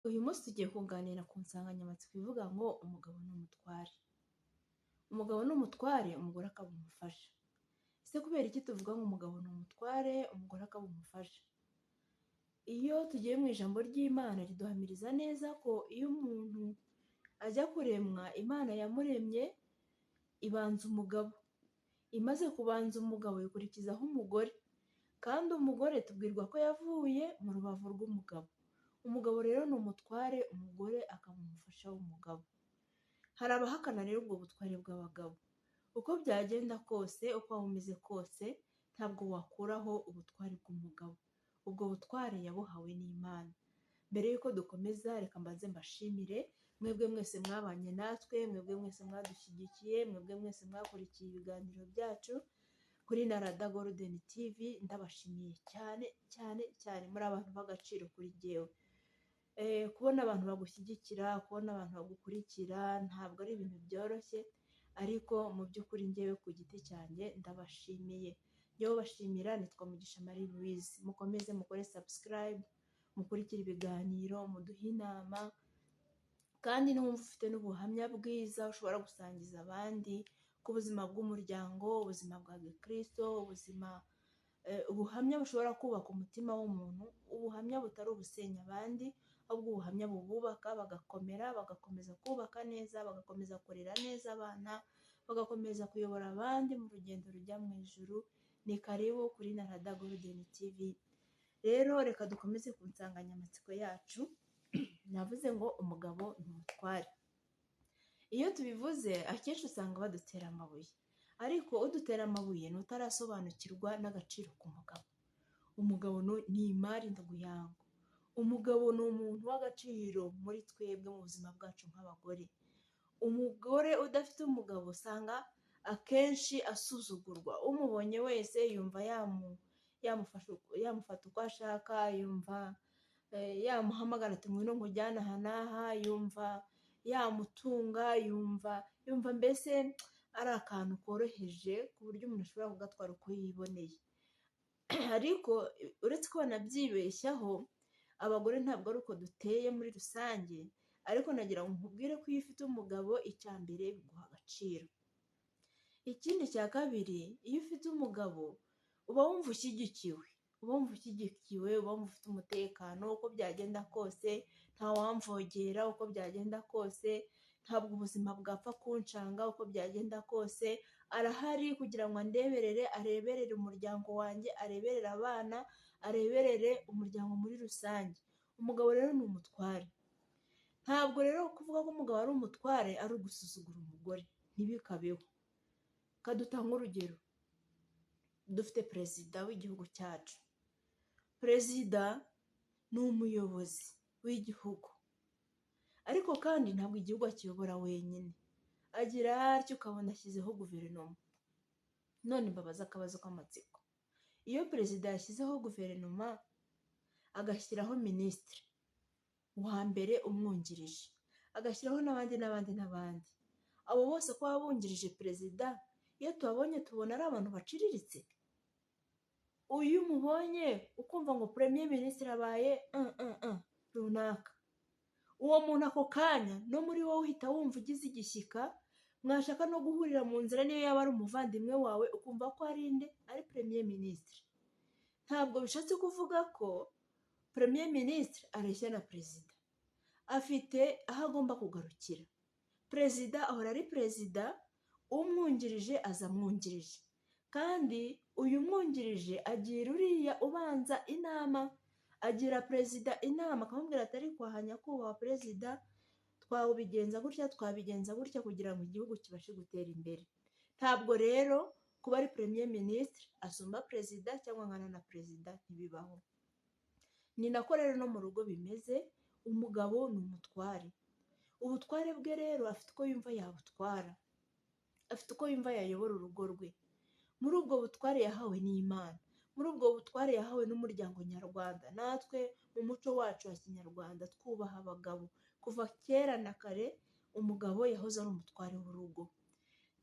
Uyu munsi tugiye kuganira ku nsanganyamatsiko ivuga ngo umugabo ni umutware. Umugabo ni umutware, umugore akaba umufasha. Ese kubera iki tuvuga ngo umugabo ni umutware, umugore akaba umufasha? Iyo tugiye mu ijambo ry'Imana riduhamiriza neza ko iyo umuntu ajya kuremwa, Imana yamuremye ibanza umugabo. Imaze kubanza umugabo ikurikizaho umugore. Kandi umugore tubwirwa ko yavuye mu rubavu rw'umugabo. Umugabo rero ni umutware, umugore akaba umufasha w'umugabo. Hari abahakana rero ubwo butware bw'abagabo. Uko byagenda kose, uko waba umeze kose, ntabwo wakuraho ubutware bw'umugabo. Ubwo butware yabuhawe n'Imana. Mbere y'uko dukomeza, reka mbanze mbashimire mwebwe mwese mwabanye natwe, mwebwe mwese mwadushyigikiye, mwebwe mwese mwakurikiye ibiganiro byacu kuri Narada Golden TV. Ndabashimiye cyane cyane cyane, muri abantu b'agaciro kuri jyewe. Kubona abantu bagushyigikira, kubona abantu bagukurikira ntabwo ari ibintu byoroshye, ariko mu by'ukuri njyewe ku giti cyanjye ndabashimiye. Njyewe bashimira nitwa Mugisha Marie Louise. Mukomeze mukore subscribe, mukurikire ibiganiro, muduhe inama, kandi n'uwumva ufite n'ubuhamya bwiza ushobora gusangiza abandi ku buzima bw'umuryango, ubuzima bwa gikristo, ubuhamya bushobora kubaka umutima w'umuntu, ubuhamya butari ubusenya abandi, ahubwo ubuhamya bububaka bagakomera, bagakomeza kubaka neza, bagakomeza kurera neza abana, bagakomeza kuyobora abandi mu rugendo rujya mu ijuru. Ni karibu kuri Narada Golden TV. Rero reka dukomeze ku nsanganyamatsiko yacu. Navuze ngo umugabo ni umutware. Iyo tubivuze akenshi usanga badutera amabuye, ariko udutera amabuye ni utarasobanukirwa n'agaciro k'umugabo. Umugabo ni imari ndaguyango. Umugabo ni umuntu w'agaciro muri twebwe mu buzima bwacu nk'abagore. Umugore udafite umugabo usanga akenshi asuzugurwa. Umubonye wese yumva yamufata uko ashaka, yumva yamuhamagara ati ngwino nkujyane aha n'aha, yumva yamutunga, yumva mbese ari akantu koroheje ku buryo umuntu ashobora kugatwara uko yiboneye. Ariko uretse ko banabyibeshyaho, abagore ntabwo ari uko duteye muri rusange, ariko nagira ngo nkubwire ko iyo ufite umugabo, icya mbere biguha agaciro. Ikindi cya kabiri, iyo ufite umugabo uba wumva ushyigikiwe, uba wumva ufite umutekano. Uko byagenda kose ntawamvogera, uko byagenda kose ntabwo ubuzima bwapfa kunshanga, uko byagenda kose arahari kugira ngo andeberere, areberere umuryango wanjye, areberere abana, areberere umuryango muri rusange. Umugabo rero ni umutware. Ntabwo rero kuvuga ko umugabo ari umutware ari ugusuzugura umugore, ntibikabeho. Kadutanga urugero, dufite perezida w'igihugu cyacu. Perezida ni umuyobozi w'igihugu, ariko kandi ntabwo igihugu akiyobora wenyine. Agira atyo ukabona ashyizeho guverinoma. None mbabaza akabazo k'amatsiko, iyo perezida yashyizeho guverinoma agashyiraho minisitiri wa mbere umwungirije, agashyiraho n'abandi, abo bose ko baba bungirije perezida, iyo tubabonye tubona ari abantu baciriritse? Uyu mubonye ukumva ngo premier minisitiri abaye runaka, uwo muntu ako kanya no muri wowe uhita wumva ugize igishyika, mwashaka no guhurira mu nzira niyo yaba ari umuvandimwe wawe ukumva ko ari premier minisitiri. Ntabwo bishatse kuvuga ko premier minisitiri areshya na perezida. Afite aho agomba kugarukira. Perezida ahora ari perezida, umwungirije aza amwungirije, kandi uyu mwungirije agira uriya ubanza inama, agira perezida inama akamubwira ati ariko aha nyakubahwa perezida, twabigenza gutya kugira ngo igihugu kibashe gutera imbere. Ntabwo rero kuba ari premier minisitiri asumba perezida cyangwa angana na perezida, ntibibaho. Ni nako rero no mu rugo bimeze. Umugabo ni umutware. Ubutware bwe rero afite uko yumva yabutwara, afite uko yumva yayobora urugo rwe. Muri ubwo butware yahawe n'Imana, muri ubwo butware yahawe n'umuryango nyarwanda. Natwe mu muco wacu wa kinyarwanda twubaha abagabo. Kuva kera na kare umugabo yahoze ari umutware w'urugo.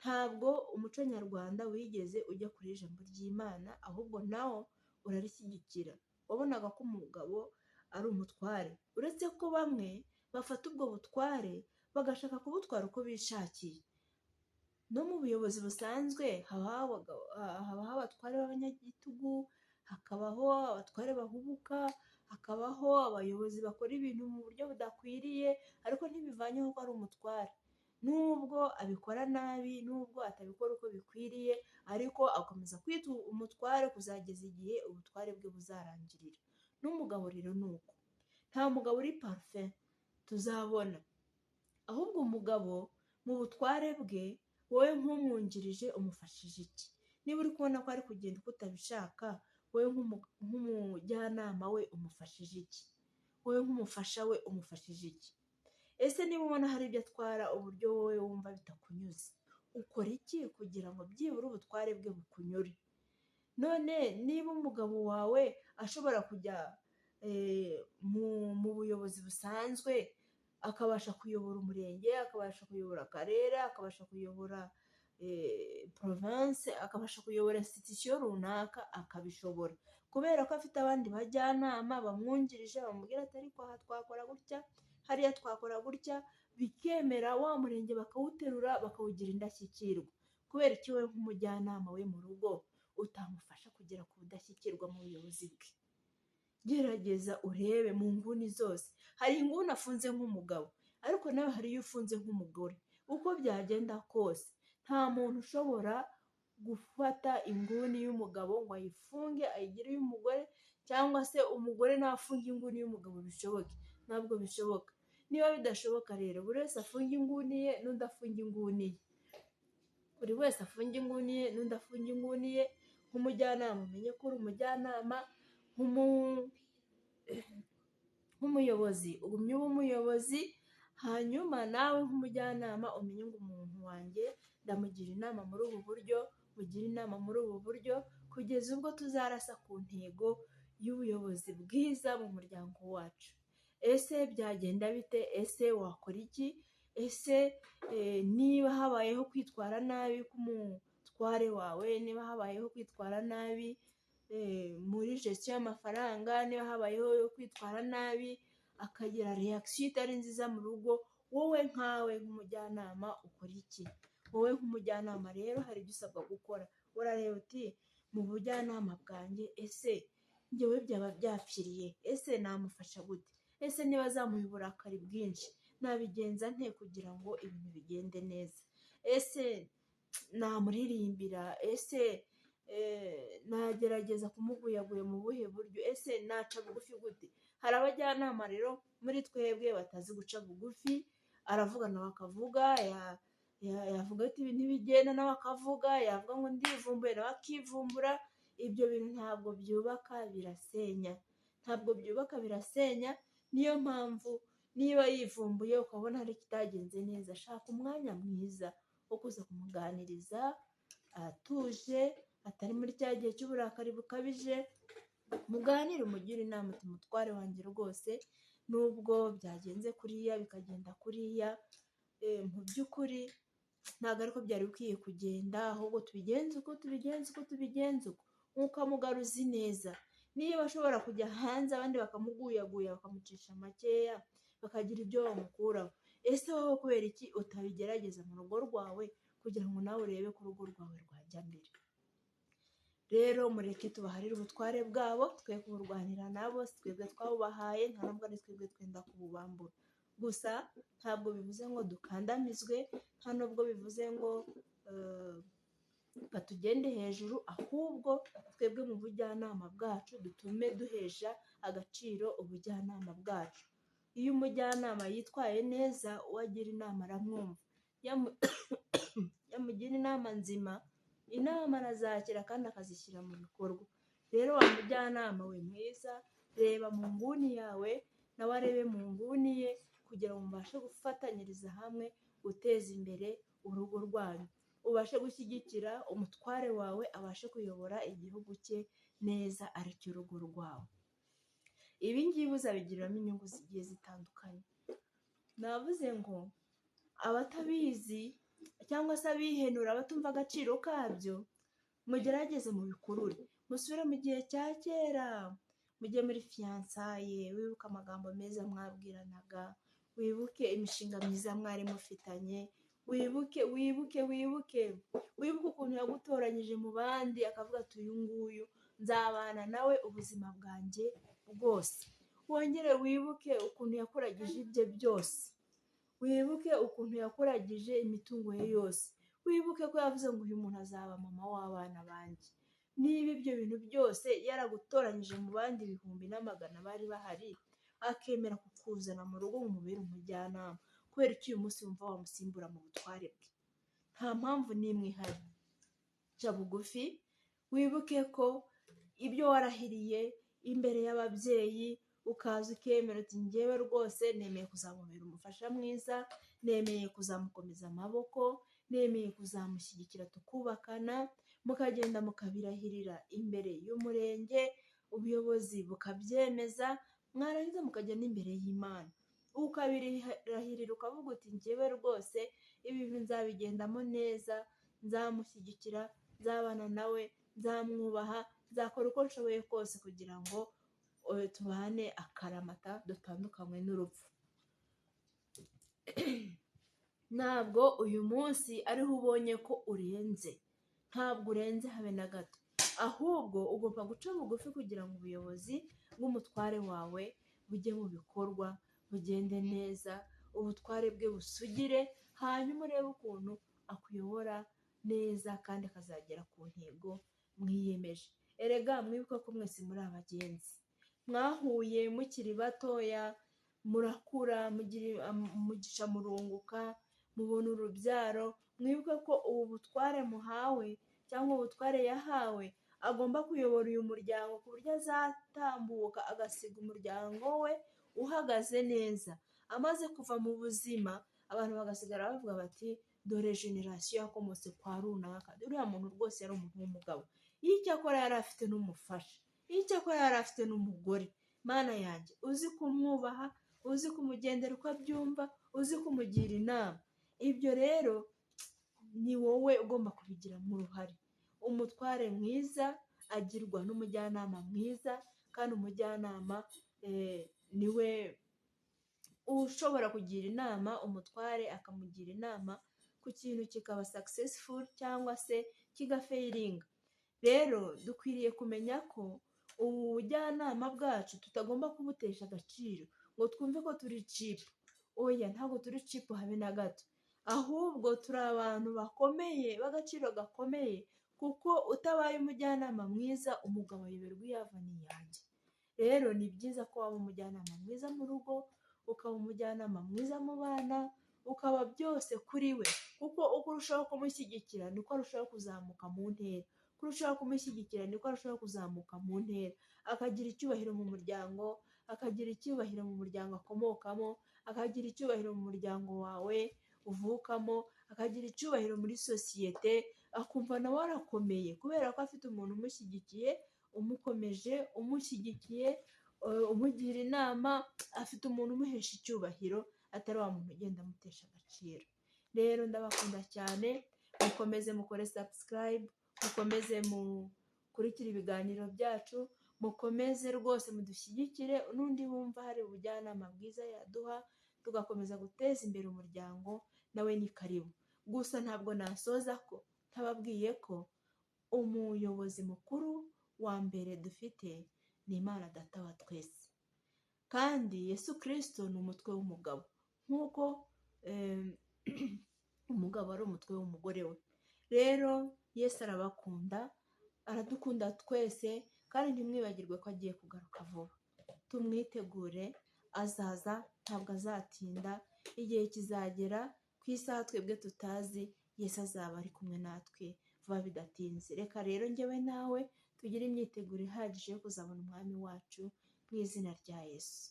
Ntabwo umuco nyarwanda wigeze ujya kure ijambo ry'Imana, ahubwo nawo urarishyigikira. Wabonaga ko umugabo ari umutware, uretse ko bamwe bafata ubwo butware bagashaka kubutwara uko bishakiye. No mu buyobozi busanzwe habaho abatware b'abanyagitugu, hakabaho abatware bahubuka, hakabaho abayobozi bakora ibintu mu buryo budakwiriye, ariko ntibivanyeho ko ari umutware. Nubwo abikora nabi, nubwo atabikora uko bikwiriye, ariko akomeza kwita umutware kuzageza igihe ubutware bwe buzarangirira. N'umugabo rero ni uko. Nta mugabo uri parfait tuzabona, ahubwo umugabo mu butware bwe, wowe nk'umwungirije umufashije iki? Niba uri kubona ko ari kugenda uko utabishaka, wowe nk'umujyanama we umufashije iki? Wowe nk'umufasha we umufashije iki? Ese niba ubona hari ibyo atwara uburyo wowe wumva bitakunyuze, ukora iki kugira ngo byibura ubutware bwe bukunyure? None niba umugabo wawe ashobora kujya mu buyobozi busanzwe, akabasha kuyobora umurenge, akabasha kuyobora akarere, akabasha kuyobora province, akabasha kuyobora institution runaka, akabishobora kubera ko afite abandi bajyanama bamwungirije, bamubwira ati ariko aha twakora gutya, hariya twakora gutya, bikemera, wa murenge bakawuterura bakawugira indashyikirwa. Kubera iki wowe nk'umujyanama we mu rugo utamufasha kugera ku budashyikirwa mu buyobozi bwe? Gerageza urebe mu nguni zose. Hari inguni afunze nk'umugabo, ariko nawe hari iyo ufunze nk'umugore. Uko byagenda kose, nta muntu ushobora gufata inguni y'umugabo ngo ayifunge ayigire iy'umugore, cyangwa se umugore nafunga inguni y'umugabo bishoboke. Ntabwo bishoboka. Niba bidashoboka rero, buri wese afunga inguni ye n'undi afunga inguni ye. Buri wese afunga inguni ye n'undi afunga inguni ye. Nk'umujyanama umenye ko uri umujyanama, nk'umuyobozi ugumye ube umuyobozi, hanyuma nawe nk'umujyanama umenye ngo umuntu wanjye ndamugira inama muri ubu buryo, mugira inama muri ubu buryo, kugeza ubwo tuzarasa ku ntego y'ubuyobozi bwiza mu muryango wacu. Ese byagenda bite? Ese wakora iki? Ese niba habayeho kwitwara nabi k'umutware wawe, niba habayeho kwitwara nabi muri gestion y'amafaranga, niba habayeho kwitwara nabi akagira reaction itari nziza mu rugo, wowe nkawe nk'umujyanama ukora iki? Wowe nk'umujyanama rero hari ibyo usabwa gukora. Urareba uti mu bujyanama bwanjye, ese njyewe byaba byapfiriye? Ese namufasha gute? Ese niba azamuha uburakari bwinshi, nabigenza nte kugira ngo ibintu bigende neza? Ese namuririmbira? Ese nagerageza kumuguyaguya mu buhe buryo? Ese naca bugufi gute? Hari abajyanama rero muri twebwe batazi guca bugufi, aravuga nawe akavuga, yavuga ati ibi ntibigenda nawe akavuga, yavuga ngo ndivumbuye nawe akivumbura. Ibyo bintu ntabwo byubaka, birasenya. Ntabwo byubaka, birasenya. Niyo mpamvu niba yivumbuye ukabona hari ikitagenze neza, shaka umwanya mwiza wo kuza kumuganiriza atuje, atari muri cya gihe cy'uburakari bukabije. Muganire, umugire inama uti mutware wanjye rwose, nubwo byagenze kuriya bikagenda kuriya, mu by'ukuri ntabwo ariko byari bikwiye kugenda, ahubwo tubigenze uko ukamugaruza neza. Niba ashobora kujya hanze abandi bakamuguyaguya, bakamucisha makeya, bakagira ibyo bamukuraho, ese wowe kubera iki utabigerageza mu rugo rwawe kugira ngo nawe urebe ko urugo rwawe rwajya mbere? Rero mureke tubaharire ubutware bwabo, twe kuburwanira nabo, si twebwe twawubahaye, nta nubwo ari twebwe twenda kububambura. Gusa ntabwo bivuze ngo dukandamizwe, nta nubwo bivuze ngo batugende hejuru, ahubwo twebwe mu bujyanama bwacu dutume duhesha agaciro ubujyanama bwacu. Iyo umujyanama yitwaye neza, uwagira inama aramwumva, yamugira inama nzima, inama arazakira kandi akazishyira mu bikorwa. Rero wa mujyanama we mwiza, reba mu nguni yawe nawe arebe mu nguni ye, kugira ngo mubashe gufatanyiriza hamwe guteza imbere urugo rwanyu, ubashe gushyigikira umutware wawe, abashe kuyobora igihugu cye neza, aricyo urugo rwawe. Ibi ngibi uzabigiriramo inyungu zigiye zitandukanye. Navuze ngo abatabizi cyangwa se abihenura, batumva agaciro kabyo, mugerageze mubikurure, musubire mu gihe cya kera, mujye muri fiyansaye, wibuke amagambo meza mwabwiranaga, wibuke imishinga myiza mwari mufitanye, wibuke ukuntu yagutoranyije mu bandi akavuga ati uyu nguyu nzabana nawe ubuzima bwanjye bwose. Wongere wibuke ukuntu yakuragije ibye byose, wibuke ukuntu yakuragije imitungo ye yose, wibuke ko yavuze ngo uyu muntu azaba mama w'abana banjye. Niba ibyo bintu byose yaragutoranyije mu bandi ibihumbi n'amagana bari bahari, akemera kukuzana mu rugo ngo umubere umujyanama, kubera ko uyu munsi wumva wamusimbura mu butware bwe? Nta mpamvu n'imwe ihari. Ca bugufi wibuke ko ibyo warahiriye imbere y'ababyeyi ukaza ukemera uti njyewe rwose nemeye kuzamubera umufasha mwiza, nemeye kuzamukomeza amaboko, nemeye kuzamushyigikira tukubakana, mukagenda mukabirahirira imbere y'umurenge, ubuyobozi bukabyemeza, mwarangiza mukajya n'imbere y'Imana ukabirahirira ukavuga uti njyewe rwose ibi bintu nzabigendamo neza, nzamushyigikira, nzabana nawe, nzamwubaha, nzakora uko nshoboye kose kugira ngo tubane akaramata dutandukanywe n'urupfu. Ntabwo uyu munsi ariho ubonye ko urenze, ntabwo urenze habe na gato, ahubwo ugomba guca bugufi kugira ngo ubuyobozi bw'umutware wawe bujye mu bikorwa, bugende neza, ubutware bwe busugire, hanyuma urebe ukuntu akuyobora neza kandi akazagera ku ntego mwiyemeje. Erega mwibuke ko mwese muri abagenzi, mwahuye mukiri batoya, murakura, mugisha murunguka, mubona urubyaro. Mwibuke ko ubu butware muhawe cyangwa ubutware yahawe agomba kuyobora uyu muryango ku buryo azatambuka agasiga umuryango we uhagaze neza. Amaze kuva mu buzima abantu bagasigara bavuga bati dore generasiyo yakomotse kwa runaka, uriya muntu rwose yari umuntu w'umugabo, icyakora yari afite n'umufasha, icyakora yari afite n'umugore. Mana yanjye, uzi kumwubaha, uzi kumugendera uko abyumva, uzi kumugira inama. Ibyo rero ni wowe ugomba kubigiramo uruhare. Umutware mwiza agirwa n'umujyanama mwiza, kandi umujyanama niwe ushobora kugira inama umutware, akamugira inama ku kintu kikaba successful cyangwa se kigafailinga. Rero dukwiriye kumenya ko ubu bujyanama bwacu tutagomba kubutesha agaciro ngo twumve ko turi cheap. Oya, ntabwo turi cheap habe na gato, ahubwo turi abantu bakomeye b'agaciro gakomeye, kuko utabaye umujyanama mwiza umugabo ayoberwa iyo ava n'iyanjye. Rero ni byiza ko waba umujyanama mwiza mu rugo, ukaba umujyanama mwiza mu bana, ukaba byose kuri we, kuko uko urushaho kumushyigikira niko arushaho kuzamuka mu ntera, kurushaho kumushyigikira niko arushaho kuzamuka mu ntera, akagira icyubahiro mu muryango, akagira icyubahiro mu muryango akomokamo, akagira icyubahiro mu muryango wawe uvukamo, akagira icyubahiro muri sosiyete, akumva nawe arakomeye kubera ko afite umuntu umushyigikiye, umukomeje, umushyigikiye, umugira inama, afite umuntu umuhesha icyubahiro, atari wa muntu ugenda amutesha agaciro. Rero ndabakunda cyane, mukomeze mukore subscribe, mukomeze mukurikire ibiganiro byacu, mukomeze rwose mudushyigikire, n'undi wumva hari ubujyanama bwiza yaduha tugakomeza guteza imbere umuryango, nawe ni karibu. Gusa ntabwo nasoza ko ntababwiye ko umuyobozi mukuru wa mbere dufite ni Imana Data wa twese, kandi Yesu Kristo ni umutwe w'umugabo, nk'uko umugabo ari umutwe w'umugore we. Rero Yesu arabakunda, aradukunda twese, kandi ntimwibagirwe ko agiye kugaruka vuba. Tumwitegure, azaza, ntabwo azatinda, igihe kizagera ku isaha twebwe tutazi, Yesu azaba ari kumwe natwe vuba bidatinze. Reka rero njyewe nawe tugire imyiteguro ihagije yo kuzabona umwami wacu mu izina rya Yesu.